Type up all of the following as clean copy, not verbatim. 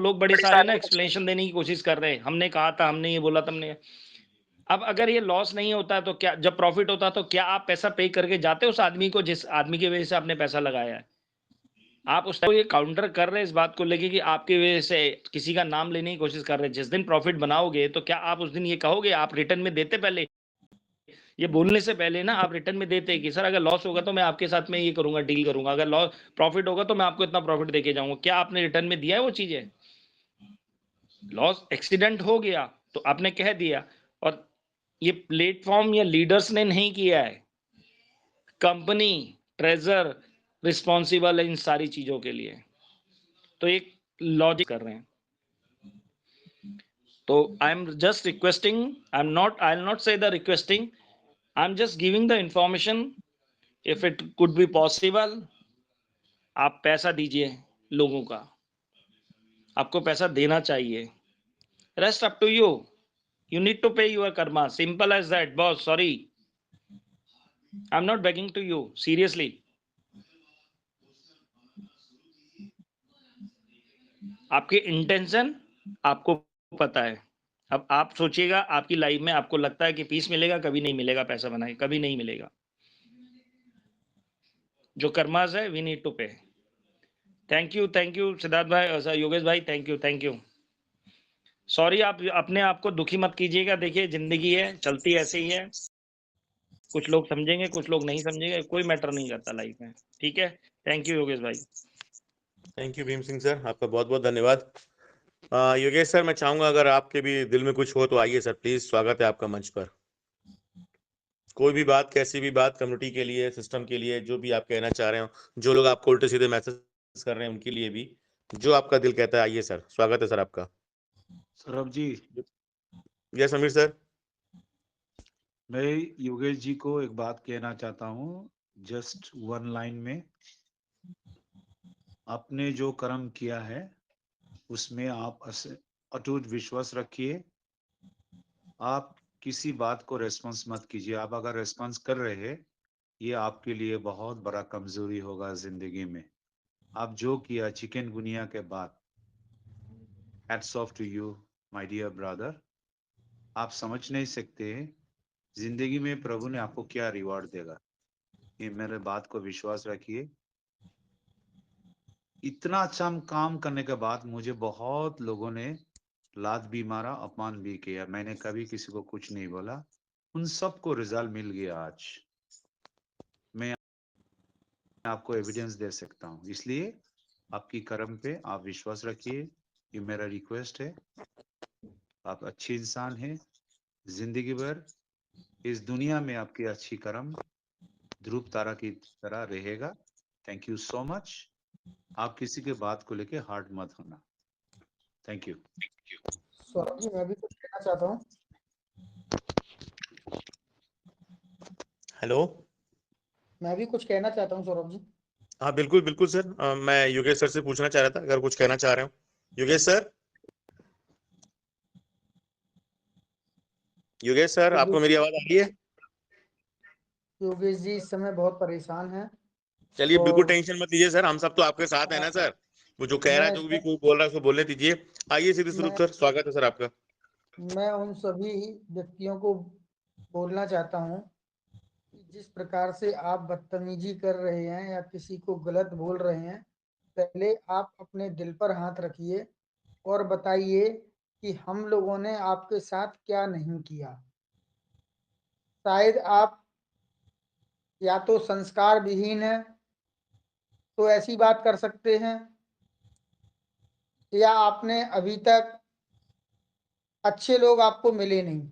लोग बड़े सारे ना एक्सप्लेनेशन देने की कोशिश कर रहे हैं, हमने कहा था, हमने ये बोला था, हमने। अब अगर ये लॉस नहीं होता तो क्या, जब प्रॉफिट होता तो क्या आप पैसा पे करके जाते उस आदमी को जिस आदमी की वजह से आपने पैसा लगाया है? आप उस टाइम ये काउंटर कर रहे हैं इस बात को लेके कि आपकी वजह से किसी का नाम लेने की कोशिश कर रहे हैं। जिस दिन प्रॉफिट बनाओगे तो क्या आप उस दिन ये कहोगे, आप रिटर्न में देते पहले? ये बोलने से पहले ना आप रिटर्न में देते कि सर अगर लॉस होगा तो मैं आपके साथ में ये करूंगा, डील करूंगा, अगर लॉस प्रॉफिट होगा तो मैं आपको इतना प्रॉफिट देके जाऊंगा। क्या आपने रिटर्न में दिया है वो चीजें? लॉस एक्सीडेंट हो गया तो आपने कह दिया, और ये प्लेटफॉर्म या लीडर्स ने नहीं किया है, कंपनी, ट्रेजर रिस्पॉन्सिबल है इन सारी चीजों के लिए। तो एक लॉजिक कर रहे हैं। तो I am just requesting, I will not say the requesting, I am just giving the information. If it could be possible, आप पैसा दीजिए लोगों का, आपको पैसा देना चाहिए। Rest up to you, you need to pay your karma, simple as that boss. Sorry, I'm not begging to you, seriously. आपके इंटेंशन आपको पता है। अब आप सोचिएगा, आपकी लाइफ में आपको लगता है कि पीस मिलेगा, कभी नहीं मिलेगा, पैसा बनाए कभी नहीं मिलेगा। जो कर्मास है वी नीड टू पे। थैंक यू सिद्धार्थ भाई, योगेश भाई, थैंक यू। सॉरी, आप अपने आप को दुखी मत कीजिएगा। देखिए जिंदगी है, चलती ऐसे ही है, कुछ लोग समझेंगे, कुछ लोग नहीं समझेंगे, कोई मैटर नहीं करता लाइफ में। ठीक है, थैंक यू योगेश भाई। Thank you Bhim Singh sir, आपका बहुत बहुत धन्यवाद। योगेश सर, मैं चाहूंगा अगर आपके भी दिल में कुछ हो तो आइए सर, प्लीज, स्वागत है आपका मंच पर। कोई भी बात, कैसी भी बात, कम्युनिटी के लिए, सिस्टम के लिए, जो भी आप कहना चाह रहे हो, जो लोग आपको उल्टे सीधे मैसेज कर रहे हैं उनके लिए भी, जो आपका दिल कहता है, आइए सर, स्वागत है सर आपका। सौरभ जी, यस अमीर सर। मैं योगेश जी को एक बात कहना चाहता हूँ, जस्ट वन लाइन में। आपने जो कर्म किया है उसमें आप अटूट विश्वास रखिए। आप किसी बात को रेस्पॉन्स मत कीजिए। आप अगर रेस्पॉन्स कर रहे हैं, ये आपके लिए बहुत बड़ा कमजोरी होगा जिंदगी में। आप जो किया चिकनगुनिया के बाद, hats off to you my dear brother. आप समझ नहीं सकते जिंदगी में प्रभु ने आपको क्या रिवॉर्ड देगा। ये मेरे बात को विश्वास रखिए। इतना अच्छा काम करने के बाद मुझे बहुत लोगों ने लात भी मारा, अपमान भी किया। मैंने कभी किसी को कुछ नहीं बोला। उन सबको रिजल्ट मिल गया आज। मैं आपको एविडेंस दे सकता हूँ। इसलिए आपकी कर्म पे आप विश्वास रखिए, ये मेरा रिक्वेस्ट है। आप अच्छे इंसान हैं, जिंदगी भर इस दुनिया में आपकी अच्छी कर्म ध्रुव तारा की तरह रहेगा। Thank you so much. आप किसी के बात को लेके हार्ड मत होना। Thank you. सौरभ जी, मैं भी कुछ कहना चाहता हूँ। हेलो, मैं भी कुछ कहना चाहता हूँ सौरभ जी। हाँ बिल्कुल बिल्कुल सर। मैं योगेश सर से पूछना चाह रहा था, अगर कुछ कहना चाह रहे हो योगेश सर। योगेश सर, आपको मेरी आवाज आ रही है? योगेश जी इस समय बहुत परेशान हैं। चलिए, और बिल्कुल टेंशन मत लीजिए सर, हम सब तो आपके साथ है ना सर। वो जो कह रहा है, जो भी कोई बोल रहा है उसको बोलने दीजिए। आइए सीधे स्वरूप सर, स्वागत है सर आपका। मैं उन सभी व्यक्तियों को बोलना चाहता हूँ कि जिस प्रकार से आप बदतमीजी कर रहे हैं या किसी को गलत बोल रहे हैं, पहले आप अपने दिल पर हाथ रखिए और बताइए कि हम लोगों ने आपके साथ क्या नहीं किया। शायद आप या तो संस्कार विहीन है तो ऐसी बात कर सकते हैं, या आपने अभी तक अच्छे लोग आपको मिले नहीं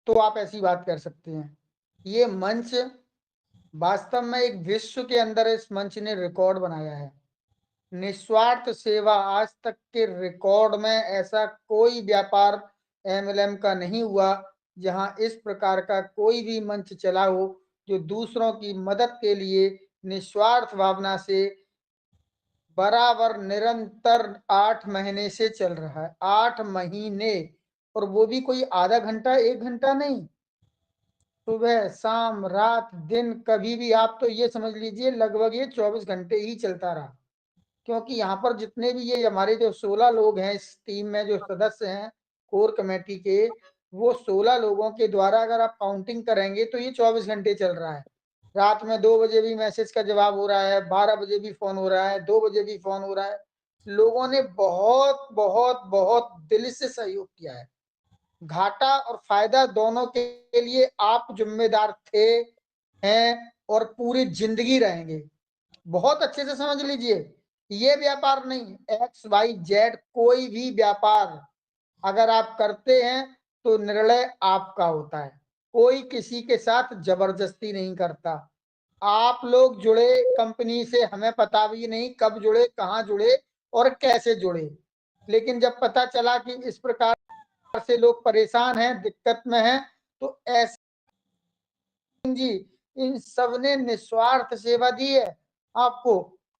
तो आप ऐसी बात कर सकते हैं। ये मंच वास्तव में एक विश्व के अंदर इस मंच ने रिकॉर्ड बनाया है। निस्वार्थ सेवा, आज तक के रिकॉर्ड में ऐसा कोई व्यापार एमएलएम का नहीं हुआ जहां इस प्रकार का कोई भी मंच चला हो जो दूसरों की मदद के लिए निस्वार्थ भावना से बराबर निरंतर 8 महीने से चल रहा है। 8 महीने, और वो भी कोई आधा घंटा 1 घंटा नहीं, सुबह शाम रात दिन कभी भी। आप तो ये समझ लीजिए लगभग ये 24 घंटे ही चलता रहा। क्योंकि यहाँ पर जितने भी ये हमारे जो 16 लोग हैं इस टीम में जो सदस्य हैं कोर कमेटी के, वो 16 लोगों के द्वारा अगर आप काउंटिंग करेंगे तो ये 24 घंटे चल रहा है। रात में 2 बजे भी मैसेज का जवाब हो रहा है, 12 बजे भी फ़ोन हो रहा है, 2 बजे भी फ़ोन हो रहा है। लोगों ने बहुत, बहुत, बहुत दिल से सहयोग किया है। घाटा और फ़ायदा दोनों के लिए आप ज़िम्मेदार थे, हैं और पूरी ज़िंदगी रहेंगे। बहुत अच्छे से समझ लीजिए, ये व्यापार नहीं, XYZ कोई भी व्यापार अगर आप करते हैं तो निर्णय आपका होता है। कोई किसी के साथ जबरदस्ती नहीं करता। आप लोग जुड़े कंपनी से, हमें पता भी नहीं कब जुड़े, कहाँ जुड़े और कैसे जुड़े। लेकिन जब पता चला कि इस प्रकार से लोग परेशान हैं, दिक्कत में हैं, तो ऐसे जी इन सब ने निस्वार्थ सेवा दी है आपको,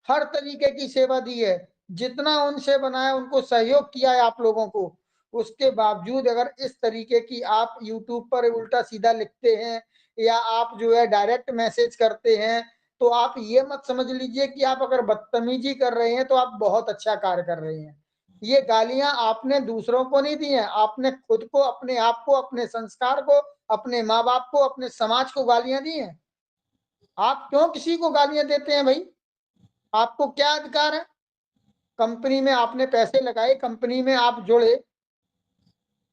हर तरीके की सेवा दी है। जितना उनसे बनाया उनको सहयोग किया है आप लोगों को। उसके बावजूद अगर इस तरीके की आप यूट्यूब पर उल्टा सीधा लिखते हैं या आप जो है डायरेक्ट मैसेज करते हैं, तो आप ये मत समझ लीजिए कि आप अगर बदतमीजी कर रहे हैं तो आप बहुत अच्छा कार्य कर रहे हैं। ये गालियां आपने दूसरों को नहीं दी हैं, आपने खुद को, अपने आप को, अपने संस्कार को, अपने माँ बाप को, अपने समाज को गालियां दी हैं। आप क्यों किसी को गालियां देते हैं भाई? आपको क्या अधिकार है? कंपनी में आपने पैसे लगाए, कंपनी में आप जुड़े,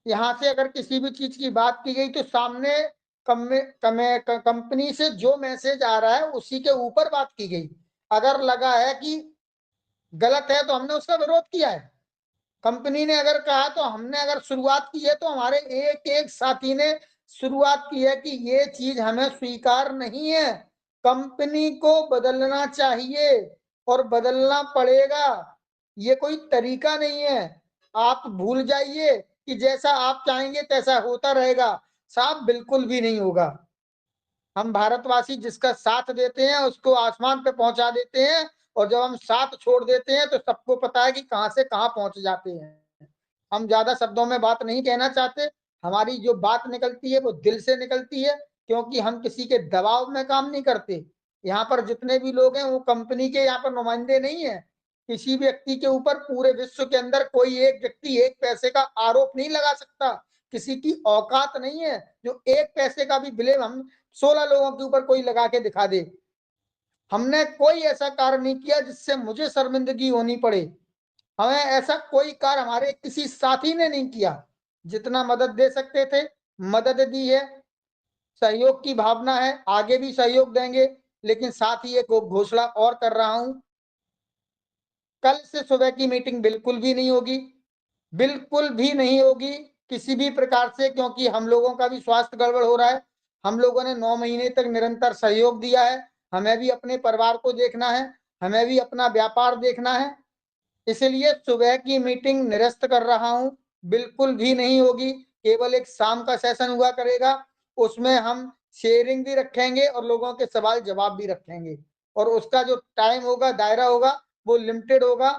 यहाँ से अगर किसी भी चीज की बात की गई तो सामने कंपनी से जो मैसेज आ रहा है उसी के ऊपर बात की गई। अगर लगा है कि गलत है तो हमने उसका विरोध किया है। कंपनी ने अगर कहा तो हमने अगर शुरुआत की है तो हमारे एक एक साथी ने शुरुआत की है कि ये चीज हमें स्वीकार नहीं है, कंपनी को बदलना चाहिए और बदलना पड़ेगा। ये कोई तरीका नहीं है। आप भूल जाइए कि जैसा आप चाहेंगे तैसा होता रहेगा। साहब बिल्कुल भी नहीं होगा। हम भारतवासी जिसका साथ देते हैं उसको आसमान पे पहुंचा देते हैं, और जब हम साथ छोड़ देते हैं तो सबको पता है कि कहां से कहां पहुंच जाते हैं। हम ज्यादा शब्दों में बात नहीं कहना चाहते। हमारी जो बात निकलती है वो दिल से निकलती है, क्योंकि हम किसी के दबाव में काम नहीं करते। यहाँ पर जितने भी लोग हैं वो कंपनी के यहाँ पर नुमाइंदे नहीं है। किसी व्यक्ति के ऊपर पूरे विश्व के अंदर कोई एक व्यक्ति एक पैसे का आरोप नहीं लगा सकता। किसी की औकात नहीं है जो एक पैसे का भी ब्लेम हम 16 लोगों के ऊपर कोई लगा के दिखा दे। हमने कोई ऐसा कार्य नहीं किया जिससे मुझे शर्मिंदगी होनी पड़े। हमें ऐसा कोई कार्य हमारे किसी साथी ने नहीं किया। जितना मदद दे सकते थे मदद दी है, सहयोग की भावना है, आगे भी सहयोग देंगे। लेकिन साथ ही एक घोषणा और कर रहा हूं, कल से सुबह की मीटिंग बिल्कुल भी नहीं होगी, बिल्कुल भी नहीं होगी किसी भी प्रकार से, क्योंकि हम लोगों का भी स्वास्थ्य गड़बड़ हो रहा है। हम लोगों ने 9 महीने तक निरंतर सहयोग दिया है। हमें भी अपने परिवार को देखना है, हमें भी अपना व्यापार देखना है। इसलिए सुबह की मीटिंग निरस्त कर रहा हूं, बिल्कुल भी नहीं होगी। केवल एक शाम का सेशन हुआ करेगा, उसमें हम शेयरिंग भी रखेंगे और लोगों के सवाल जवाब भी रखेंगे, और उसका जो टाइम होगा, दायरा होगा, वो लिमिटेड होगा।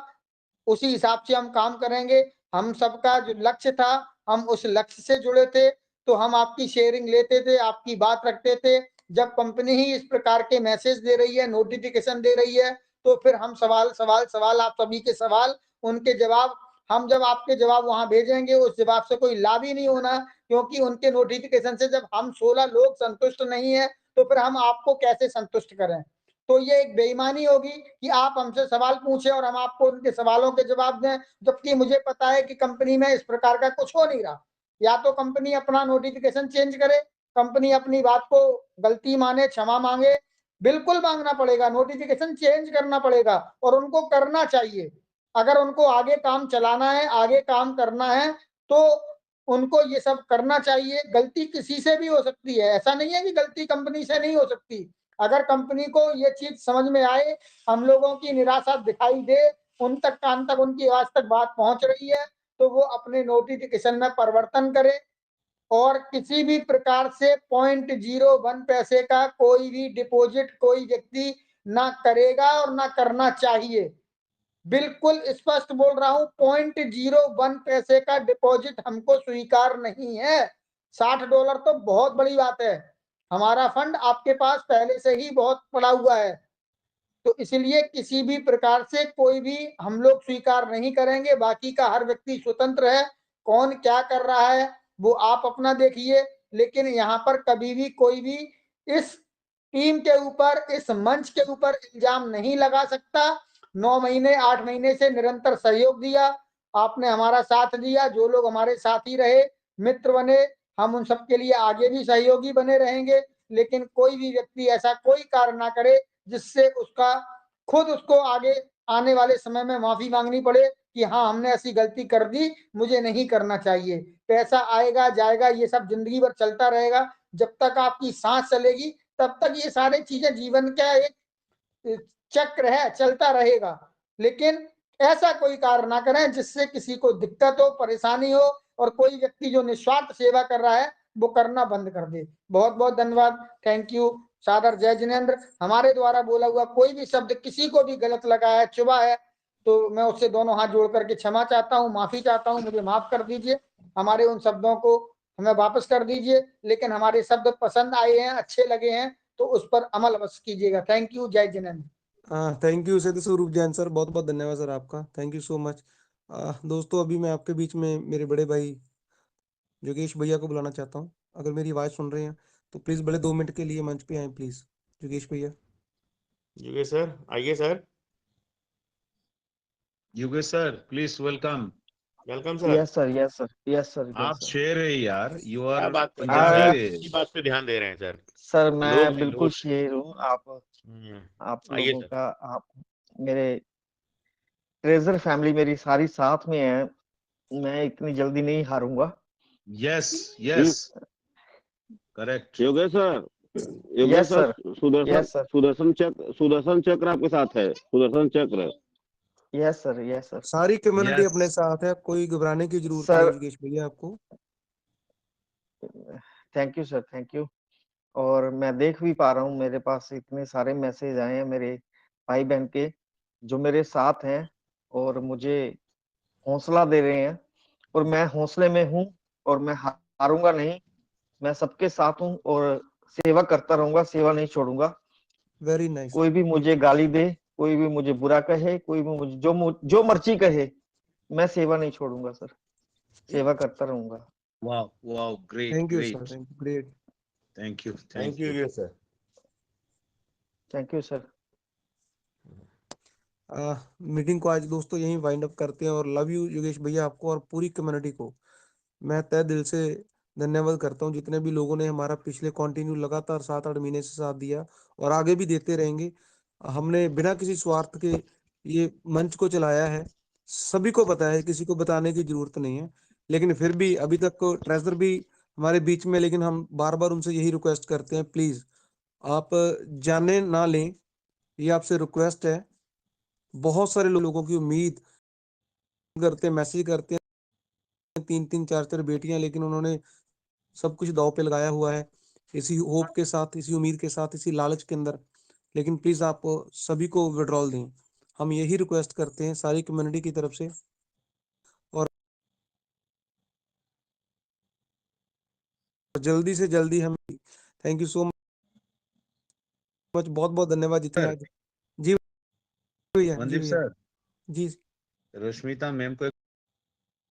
उसी हिसाब से हम काम करेंगे। हम सबका जो लक्ष्य था, हम उस लक्ष्य से जुड़े थे, तो हम आपकी शेयरिंग लेते थे, आपकी बात रखते थे। जब कंपनी ही इस प्रकार के मैसेज दे रही है, नोटिफिकेशन दे रही है, तो फिर हम सवाल आप सभी के सवाल, उनके जवाब, हम जब आपके जवाब वहां भेजेंगे उस जवाब से कोई लाभ ही नहीं होना, क्योंकि उनके नोटिफिकेशन से जब हम 16 लोग संतुष्ट नहीं है तो फिर हम आपको कैसे संतुष्ट करें। तो ये एक बेईमानी होगी कि आप हमसे सवाल पूछें और हम आपको उनके सवालों के जवाब दें, जबकि मुझे पता है कि कंपनी में इस प्रकार का कुछ हो नहीं रहा। या तो कंपनी अपना नोटिफिकेशन चेंज करे, कंपनी अपनी बात को गलती माने, क्षमा मांगे, बिल्कुल मांगना पड़ेगा, नोटिफिकेशन चेंज करना पड़ेगा और उनको करना चाहिए। अगर उनको आगे काम चलाना है, आगे काम करना है, तो उनको ये सब करना चाहिए। गलती किसी से भी हो सकती है, ऐसा नहीं है कि गलती कंपनी से नहीं हो सकती। अगर कंपनी को ये चीज समझ में आए, हम लोगों की निराशा दिखाई दे, उन तक कान तक उनकी आवाज तक बात पहुंच रही है, तो वो अपने नोटिफिकेशन में परिवर्तन करे और किसी भी प्रकार से 0.01 पैसे का कोई भी डिपॉजिट कोई व्यक्ति ना करेगा और ना करना चाहिए। बिल्कुल स्पष्ट बोल रहा हूं, 0.01 पैसे का डिपॉजिट हमको स्वीकार नहीं है। $60 तो बहुत बड़ी बात है। हमारा फंड आपके पास पहले से ही बहुत पड़ा हुआ है। तो इसलिए किसी भी प्रकार से कोई भी हम लोग स्वीकार नहीं करेंगे। बाकी का हर व्यक्ति स्वतंत्र है, कौन क्या कर रहा है वो आप अपना देखिए, लेकिन यहाँ पर कभी भी कोई भी इस टीम के ऊपर, इस मंच के ऊपर इल्जाम नहीं लगा सकता। 9 महीने 8 महीने से निरंतर सहयोग दिया, आपने हमारा साथ दिया, जो लोग हमारे साथी रहे, मित्र बने, हम उन सबके लिए आगे भी सहयोगी बने रहेंगे। लेकिन कोई भी व्यक्ति ऐसा कोई कार्य ना करे जिससे उसका खुद उसको आगे आने वाले समय में माफी मांगनी पड़े कि हाँ हमने ऐसी गलती कर दी, मुझे नहीं करना चाहिए। पैसा आएगा जाएगा, ये सब जिंदगी भर चलता रहेगा। जब तक आपकी सांस चलेगी तब तक ये सारी चीजें जीवन का एक चक्र है, चलता रहेगा। लेकिन ऐसा कोई कार्य ना करें जिससे किसी को दिक्कत हो, परेशानी हो, और कोई व्यक्ति जो निस्वार्थ सेवा कर रहा है वो करना बंद कर दे। बहुत बहुत धन्यवाद, थैंक यू। सादर जय जिनेंद्र। हमारे द्वारा बोला हुआ कोई भी शब्द किसी को भी गलत लगा है, चुभा है, तो मैं उससे दोनों हाथ जोड़ करके क्षमा चाहता हूँ, माफी चाहता हूँ, मुझे माफ कर दीजिए। हमारे उन शब्दों को हमें वापस कर दीजिए, लेकिन हमारे शब्द पसंद आए हैं, अच्छे लगे हैं तो उस पर अमल अवश्य कीजिएगा। थैंक यू, जय जिनेंद्र। थैंक यू सर स्वरूप जैन सर, बहुत बहुत धन्यवाद सर आपका, थैंक यू सो मच। दोस्तों अभी मैं आपके बीच में मेरे बड़े भाई योगेश भैया को बुलाना चाहता हूँ। अगर मेरी आवाज़ सुन रहे हैं तो प्लीज़ बड़े 2 मिनट के लिए मंच पे आए प्लीज़। योगेश भैया। योगेश सर आइए sir. Yogesh sir please welcome. Welcome sir. Yes sir, yes sir, yes sir, आप यस सर। शेर है यार, यू क्या आर बात है, पंजाबी आप है। की बात पे ध्यान दे रहे हैं सर। सर लोग मैं हैं, बिल्कुल लोग। शेर हूँ। हम्म, आप आइए लोगों सर। का, आप मेरे ट्रेजर फैमिली मेरी सारी साथ में है। मैं इतनी जल्दी नहीं हारूंगा। Yes yes correct. Yogesh sir, Yogesh yes sir, sir, Sudarshan yes sir, Sudarshan Chakra आपके साथ है, Sudarshan Chakra. Yes sir, yes sir. सारी कम्युनिटी यस अपने साथ है, कोई घबराने की जरूरत नहीं है सर योगेश भैया आपको। Thank you sir, thank you. और मैं देख भी पा रहा हूँ मेरे पास इतने सारे मैसेज आए हैं मेरे भाई बहन के, जो मेरे साथ हैं और मुझे हौसला दे रहे हैं। और मैं हौसले में हूँ और मैं हारूंगा नहीं। मैं सबके साथ हूँ और सेवा करता रहूंगा, सेवा नहीं छोड़ूंगा। Very nice. कोई भी मुझे गाली दे, कोई भी मुझे बुरा कहे, कोई भी मुझे जो मर्जी कहे, मैं सेवा नहीं छोड़ूंगा सर, सेवा करता रहूंगा। Wow wow great thank you sir, great. Thank you, great. Thank you thank you Yogesh sir. Thank you sir. Meeting को आज दोस्तों यहीं वाइंड अप करते हैं और लव यू योगेश भैया आपको और पूरी कम्युनिटी को मैं तहे दिल से धन्यवाद करता हूँ। जितने भी लोगों ने हमारा पिछले कंटिन्यू लगातार 7-8 महीने से साथ दिया और आगे भी देते रहेंगे। हमने बिना किसी स्वार्थ के ये मंच को चलाया है, सभी को पता है, किसी को बताने की जरूरत नहीं है। लेकिन फिर भी अभी तक ट्रेजर भी हमारे बीच में, लेकिन हम बार बार उनसे यही रिक्वेस्ट करते हैं, प्लीज आप जाने ना लें, ये आपसे रिक्वेस्ट है। बहुत सारे लोगों की उम्मीद करते हैं, मैसेज करते हैं, 3-3 4-4 बेटियां, लेकिन उन्होंने सब कुछ दांव पे लगाया हुआ है इसी होप के साथ, इसी उम्मीद के साथ, इसी लालच के अंदर। लेकिन प्लीज आप सभी को विड्रॉल दें, हम यही रिक्वेस्ट करते हैं सारी कम्युनिटी की तरफ से। और जल्दी से जल्दी हम, थैंक यू सो मच, बहुत बहुत धन्यवाद जितने सर। आज। जी भैया, जी मनदीप भैया, सर, जी। रश्मिता मैम को